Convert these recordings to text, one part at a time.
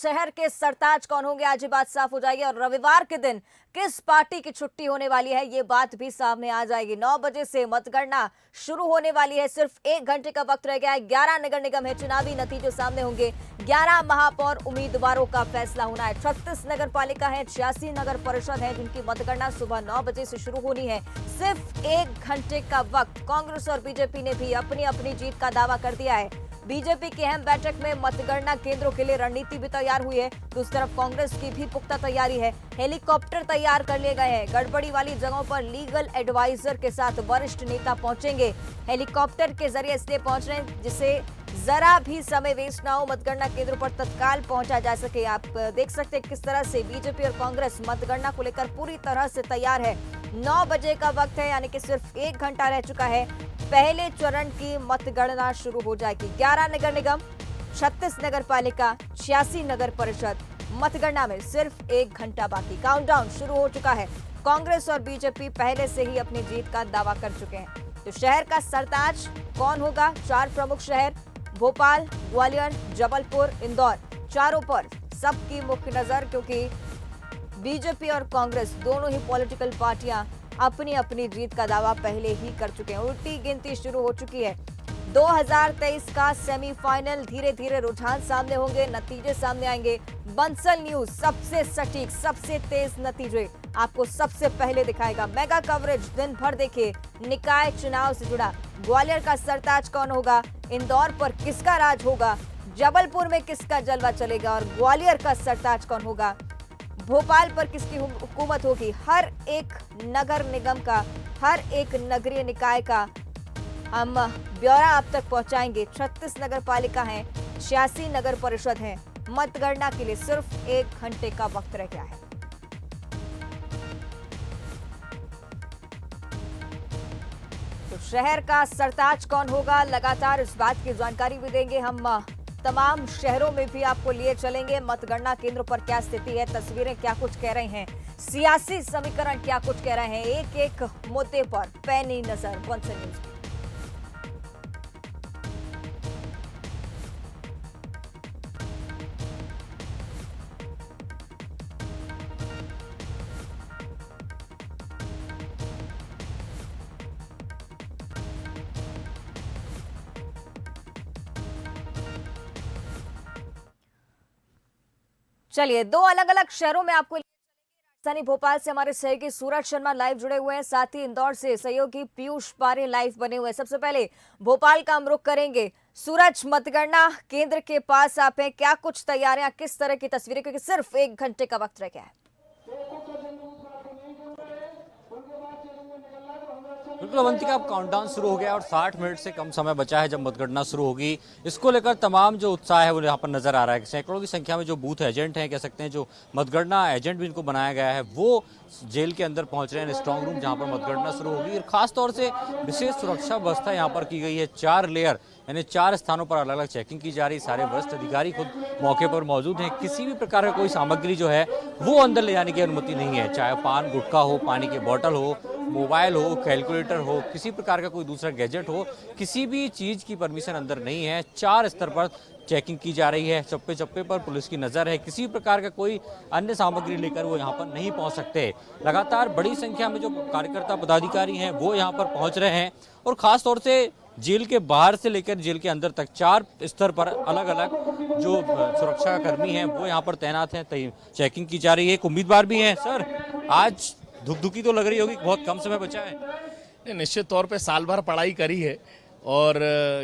शहर के सरताज कौन होंगे, आज ये बात साफ हो जाएगी। और रविवार के दिन किस पार्टी की छुट्टी होने वाली है, ये बात भी सामने आ जाएगी। 9 बजे से मतगणना शुरू होने वाली है। सिर्फ 1 घंटे का वक्त रह गया है। 11 नगर निगम है, चुनावी नतीजे सामने होंगे। 11 महापौर उम्मीदवारों का फैसला होना है। 36 नगर पालिका है, 86 नगर परिषद है, जिनकी मतगणना सुबह 9 बजे से शुरू होनी है। सिर्फ 1 घंटे का वक्त। कांग्रेस और बीजेपी ने भी अपनी अपनी जीत का दावा कर दिया है। बीजेपी की अहम बैठक में मतगणना केंद्रों के लिए रणनीति भी तैयार हुई है। दूसरी तरफ कांग्रेस की भी पुख्ता तैयारी है। हेलीकॉप्टर तैयार कर लिए गए हैं। गड़बड़ी वाली जगहों पर लीगल एडवाइजर के साथ वरिष्ठ नेता पहुंचेंगे। हेलीकॉप्टर के जरिए इसलिए पहुंच रहे हैं जिससे जरा भी समय वेस्ट ना हो, मतगणना केंद्रों पर तत्काल पहुंचा जा सके। आप देख सकते हैं किस तरह से बीजेपी और कांग्रेस मतगणना को लेकर पूरी तरह से तैयार है। 9 बजे का वक्त है, यानी कि सिर्फ 1 घंटा रह चुका है। पहले चरण की मतगणना शुरू हो जाएगी। 11 नगर निगम, 36 नगर पालिका, 86 नगर परिषद। मतगणना में सिर्फ 1 घंटा बाकी। काउंटडाउन शुरू हो चुका है। कांग्रेस और बीजेपी पहले से ही अपनी जीत का दावा कर चुके हैं। तो शहर का सरताज कौन होगा? 4 प्रमुख शहर भोपाल, ग्वालियर, जबलपुर, इंदौर, चारों पर सबकी मुख्य नजर, क्योंकि बीजेपी और कांग्रेस दोनों ही पॉलिटिकल पार्टियां अपनी अपनी जीत का दावा पहले ही कर चुके हैं। उल्टी गिनती शुरू हो चुकी है। 2023 का सेमीफाइनल, धीरे धीरे रुझान सामने होंगे, नतीजे सामने आएंगे। बंसल न्यूज सबसे सटीक, सबसे तेज नतीजे आपको सबसे पहले दिखाएगा। मेगा कवरेज दिन भर देखिए। निकाय चुनाव से जुड़ा ग्वालियर का सरताज कौन होगा, इंदौर पर किसका राज होगा, जबलपुर में किसका जलवा चलेगा और ग्वालियर का सरताज कौन होगा, भोपाल पर किसकी हुकूमत होगी। हर एक नगर निगम का, हर एक नगरीय निकाय का हम ब्यौरा आप तक पहुंचाएंगे। 36 नगर पालिका हैं, 86 नगर परिषद हैं। मतगणना के लिए सिर्फ 1 घंटे का वक्त रह गया है। तो शहर का सरताज कौन होगा, लगातार इस बात की जानकारी भी देंगे हम। तमाम शहरों में भी आपको लिए चलेंगे। मतगणना केंद्रों पर क्या स्थिति है, तस्वीरें क्या कुछ कह रही हैं, सियासी समीकरण क्या कुछ कह रहे हैं, एक एक मुद्दे पर पैनी नजर बंसल न्यूज की। चलिए, 2 अलग अलग शहरों में आपको राजधानी भोपाल से हमारे सहयोगी सूरज शर्मा लाइव जुड़े हुए हैं, साथ ही इंदौर से सहयोगी पीयूष पारे लाइव बने हुए हैं। सबसे पहले भोपाल का हम रुख करेंगे। सूरज, मतगणना केंद्र के पास आप हैं, क्या कुछ तैयारियां, किस तरह की तस्वीरें, क्योंकि सिर्फ 1 घंटे का वक्त रह गया है। बिल्कुल अवंतिका, अब काउंटडाउन शुरू हो गया और 60 मिनट से कम समय बचा है जब मतगणना शुरू होगी। इसको लेकर तमाम जो उत्साह है वो यहाँ पर नजर आ रहा है। सैकड़ों की संख्या में जो बूथ एजेंट हैं, कह सकते हैं जो मतगणना एजेंट भी इनको बनाया गया है, वो जेल के अंदर पहुंच रहे हैं, स्ट्रांग रूम जहाँ पर मतगणना शुरू होगी। और खासतौर से विशेष सुरक्षा व्यवस्था यहाँ पर की गई है। 4 लेयर यानी 4 स्थानों पर अलग अलग चेकिंग की जा रही। सारे वरिष्ठ अधिकारी खुद मौके पर मौजूद हैं। किसी भी प्रकार का कोई सामग्री जो है वो अंदर ले जाने की अनुमति नहीं है, चाहे पान गुटखा हो, पानी की बोतल हो, मोबाइल हो, कैलकुलेटर हो, किसी प्रकार का कोई दूसरा गैजेट हो, किसी भी चीज़ की परमिशन अंदर नहीं है। 4 स्तर पर चेकिंग की जा रही है। चप्पे चप्पे पर पुलिस की नज़र है। किसी प्रकार का कोई अन्य सामग्री लेकर वो यहाँ पर नहीं पहुँच सकते। लगातार बड़ी संख्या में जो कार्यकर्ता पदाधिकारी हैं वो यहाँ पर पहुँच रहे हैं और ख़ास तौर से जेल के बाहर से लेकर जेल के अंदर तक 4 स्तर पर अलग अलग जो सुरक्षा कर्मी हैं वो यहाँ पर तैनात हैं। चेकिंग की जा रही है। एक उम्मीदवार भी हैं। सर, आज धुकधुकी तो लग रही होगी, बहुत कम समय बचा है। निश्चित तौर पे साल भर पढ़ाई करी है और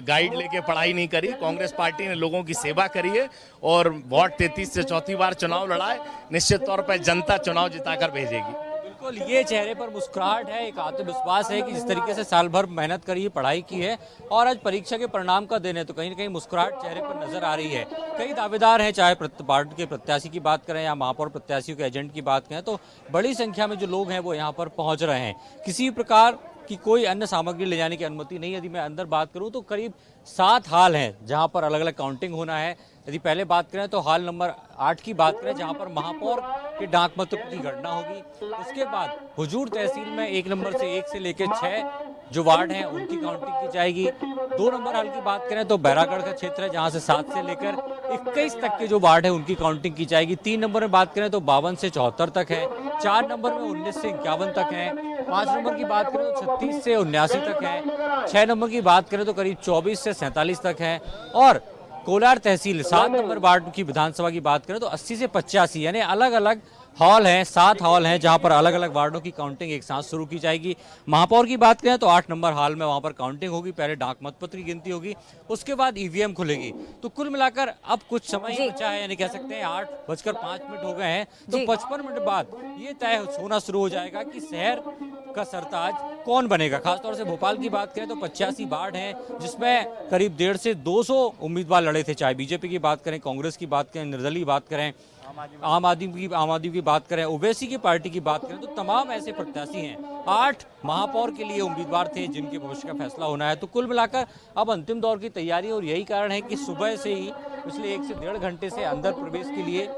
गाइड लेके पढ़ाई नहीं करी। कांग्रेस पार्टी ने लोगों की सेवा करी है और वोट 33 से चौथी बार चुनाव लड़ा है। निश्चित तौर पे जनता चुनाव जिताकर भेजेगी। बिल्कुल, ये चेहरे पर मुस्कुराहट है, एक आत्मविश्वास है कि जिस तरीके से साल भर मेहनत करी है, पढ़ाई की है और आज परीक्षा के परिणाम का दिन है, तो कहीं ना कहीं मुस्कुराहट चेहरे पर नजर आ रही है। कई दावेदार हैं, चाहे पार्टी के प्रत्याशी की बात करें या महापौर प्रत्याशियों के एजेंट की बात करें, तो बड़ी संख्या में जो लोग हैं वो यहाँ पर पहुँच रहे हैं। किसी प्रकार कि कोई अन्य सामग्री ले जाने की अनुमति नहीं। यदि मैं अंदर बात करूं तो करीब 7 हाल हैं जहां पर अलग अलग काउंटिंग होना है। यदि पहले बात करें तो हाल नंबर 8 की बात करें जहां पर महापौर के डाक मतों की गणना होगी। उसके बाद हुजूर तहसील में 1 नंबर से 1 से लेकर 6 जो वार्ड हैं उनकी काउंटिंग की जाएगी। 2 नंबर हल की बात करें तो बैरागढ़ का क्षेत्र है, जहां से 7 से लेकर 21 तक के जो वार्ड है उनकी काउंटिंग की जाएगी। 3 नंबर में बात करें तो 52 से 74 तक है। 4 नंबर में 19 से 51 तक है। 5 नंबर की बात करें तो 36 से 79 तक है। 6 नंबर की बात करें तो करीब 24 से 47 तक है। और कोलार तहसील 7 नंबर वार्ड की विधानसभा की बात करें तो 80 से 85, यानी अलग अलग हॉल हैं, 7 हॉल हैं जहां पर अलग अलग वार्डों की काउंटिंग एक साथ शुरू की जाएगी। महापौर की बात करें तो 8 नंबर हॉल में वहां पर काउंटिंग होगी, पहले डाक मतपत्र की गिनती होगी, उसके बाद ईवीएम खुलेगी। तो कुल मिलाकर अब कुछ समय ही बचा है, यानी कह सकते हैं 8:05 हो गए हैं, तो 55 मिनट बाद ये तय होना शुरू हो जाएगा कि शहर का सरताज कौन बनेगा। खासतौर से भोपाल की बात करें तो 85 वार्ड हैं, जिसमें करीब 150 से 200 उम्मीदवार लड़े थे, चाहे बीजेपी की बात करें, कांग्रेस की बात करें, निर्दलीय बात करें, आम आदमी की बात करें, ओवैसी की पार्टी की बात करें, तो तमाम ऐसे प्रत्याशी हैं। 8 महापौर के लिए उम्मीदवार थे जिनके भविष्य का फैसला होना है। तो कुल मिलाकर अब अंतिम दौर की तैयारी, और यही कारण है कि सुबह से ही पिछले 1 से 1.5 घंटे से अंदर प्रवेश के लिए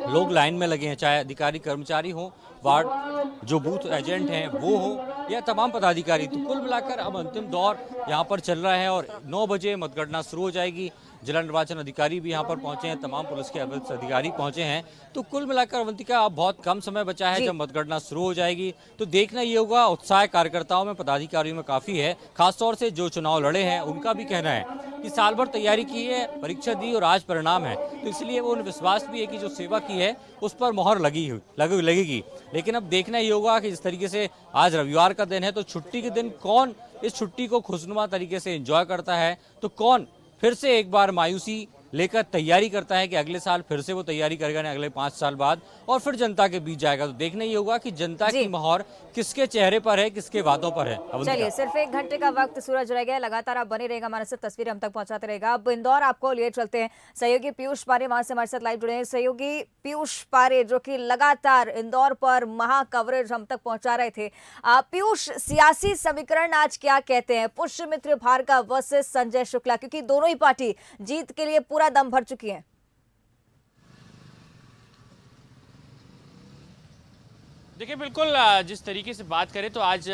लोग लाइन में लगे हैं, चाहे अधिकारी कर्मचारी हो, वार्ड जो बूथ एजेंट हैं वो हो, या तमाम पदाधिकारी। तो कुल मिलाकर अब अंतिम दौर यहाँ पर चल रहा है और 9 बजे मतगणना शुरू हो जाएगी। जिला निर्वाचन अधिकारी भी यहाँ पर पहुंचे हैं, तमाम पुलिस के अधिकारी पहुंचे हैं। तो कुल मिलाकर अवंतिका अब बहुत कम समय बचा है जब मतगणना शुरू हो जाएगी। तो देखना ये होगा, उत्साह कार्यकर्ताओं में, पदाधिकारियों में काफी है। खासतौर से जो चुनाव लड़े हैं उनका भी कहना है कि साल भर तैयारी की है, परीक्षा दी और आज परिणाम है, तो इसलिए वो विश्वास भी है कि जो सेवा की है उस पर मोहर लगेगी। लेकिन अब देखना ये होगा कि जिस तरीके से आज रविवार का दिन है, तो छुट्टी के दिन कौन इस छुट्टी को खुशनुमा तरीके से एंजॉय करता है, तो कौन फिर से एक बार मायूसी लेकर तैयारी करता है कि अगले साल फिर से वो तैयारी करेगा, नहीं अगले 5 साल बाद, और फिर जनता के बीच जाएगा। तो देखना ये होगा कि जनता की मोहर किसके चेहरे पर है, किसके वादों पर है। चलिए, सिर्फ 1 घंटे का वक्त सूरज रह गया, लगातार आप बने रहेगा हमारे साथ, तस्वीरें हम तक पहुंचाते रहेगा। अब इंदौर आपको लिए चलते हैं, सहयोगी पीयूष पारे वहां से हमारे साथ लाइव जुड़े हैं। सहयोगी पीयूष पारे जो कि लगातार इंदौर पर महा कवरेज हम तक पहुंचा रहे थे। पीयूष, सियासी समीकरण आज क्या कहते हैं, पुष्यमित्र भार्गव वर्सेस संजय शुक्ला, क्योंकि दोनों ही पार्टी जीत के लिए पूरा दम भर चुकी है। देखिए, बिल्कुल जिस तरीके से बात करें तो आज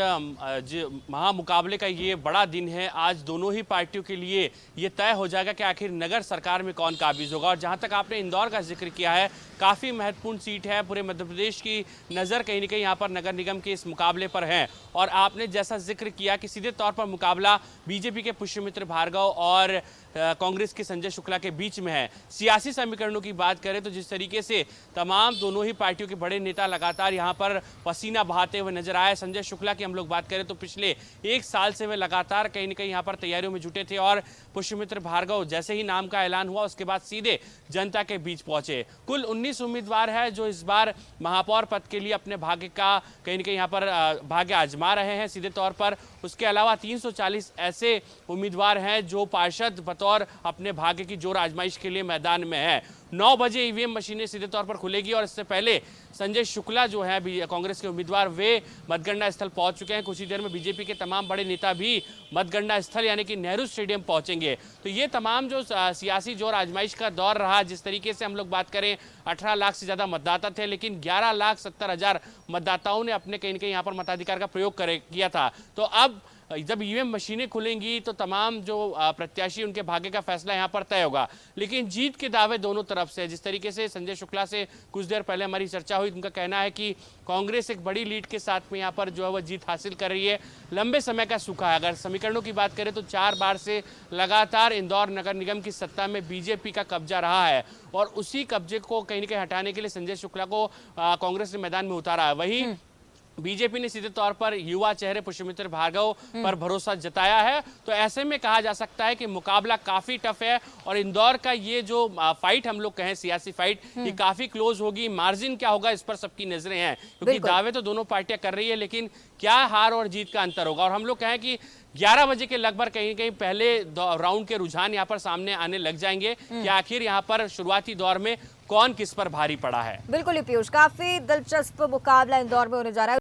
महामुकाबले का ये बड़ा दिन है। आज दोनों ही पार्टियों के लिए ये तय हो जाएगा कि आखिर नगर सरकार में कौन काबिज होगा। और जहां तक आपने इंदौर का जिक्र किया है, काफ़ी महत्वपूर्ण सीट है, पूरे मध्य प्रदेश की नज़र कहीं ना कहीं यहाँ पर नगर निगम के इस मुकाबले पर है। और आपने जैसा जिक्र किया कि सीधे तौर पर मुकाबला बीजेपी के पुष्यमित्र भार्गव और कांग्रेस के संजय शुक्ला के बीच में है। सियासी समीकरणों की बात करें तो जिस तरीके से तमाम दोनों ही पार्टियों के बड़े नेता लगातार यहाँ पर पसीना बहाते हुए नजर आए। संजय शुक्ला की हम लोग बात करें तो पिछले 1 साल से वे लगातार कहीं ना कहीं यहाँ पर तैयारियों में जुटे थे, और पुष्यमित्र भार्गव जैसे ही नाम का ऐलान हुआ उसके बाद सीधे जनता के बीच पहुंचे। कुल 19 उम्मीदवार है जो इस बार महापौर पद के लिए अपने भाग्य का कहीं ना कहीं यहाँ पर भाग्य आजमा रहे हैं सीधे तौर पर। उसके अलावा 340 ऐसे उम्मीदवार हैं जो पार्षद बतौर अपने भाग्य की जोर आजमाइश के लिए मैदान में है। 9 बजे ईवीएम मशीनें सीधे तौर पर खुलेगी, और इससे पहले संजय शुक्ला जो है कांग्रेस के उम्मीदवार, वे मतगणना स्थल पहुंच चुके हैं। कुछ ही देर में बीजेपी के तमाम बड़े नेता भी मतगणना स्थल यानी कि नेहरू स्टेडियम पहुंचेंगे। तो ये तमाम जो सियासी जोर आजमाइश का दौर रहा, जिस तरीके से हम लोग बात करें 18 लाख से ज्यादा मतदाता थे, लेकिन 11,70,000 मतदाताओं ने अपने कहीं ना कहीं यहाँ पर मताधिकार का प्रयोग किया था। तो अब जब ईवीएम मशीनें खुलेंगी तो तमाम जो प्रत्याशी उनके भाग्य का फैसला यहां पर तय होगा। लेकिन जीत के दावे दोनों तरफ से, जिस तरीके से संजय शुक्ला से कुछ देर पहले हमारी चर्चा हुई, उनका कहना है कि कांग्रेस एक बड़ी लीड के साथ में यहां पर जो है वह जीत हासिल कर रही है। लंबे समय का सूखा है। अगर समीकरणों की बात करें तो 4 बार से लगातार इंदौर नगर निगम की सत्ता में बीजेपी का कब्जा रहा है, और उसी कब्जे को कहीं ना कहीं हटाने के लिए संजय शुक्ला को कांग्रेस ने मैदान में उतारा है। वहीं बीजेपी ने सीधे तौर पर युवा चेहरे पुष्यमित्र भार्गव पर भरोसा जताया है। तो ऐसे में कहा जा सकता है कि मुकाबला काफी टफ है, और इंदौर का ये जो फाइट हम लोग कहें सियासी फाइट, ये काफी क्लोज होगी। मार्जिन क्या होगा इस पर सबकी नजरें हैं, क्योंकि दावे तो दोनों पार्टियां कर रही है, लेकिन क्या हार और जीत का अंतर होगा। और हम लोग कहें कि 11 बजे के लगभग कहीं कहीं पहले राउंड के रुझान यहाँ पर सामने आने लग जाएंगे कि आखिर यहाँ पर शुरुआती दौर में कौन किस पर भारी पड़ा है। बिल्कुल ही पीयूष, काफी दिलचस्प मुकाबला इंदौर में होने जा रहा है।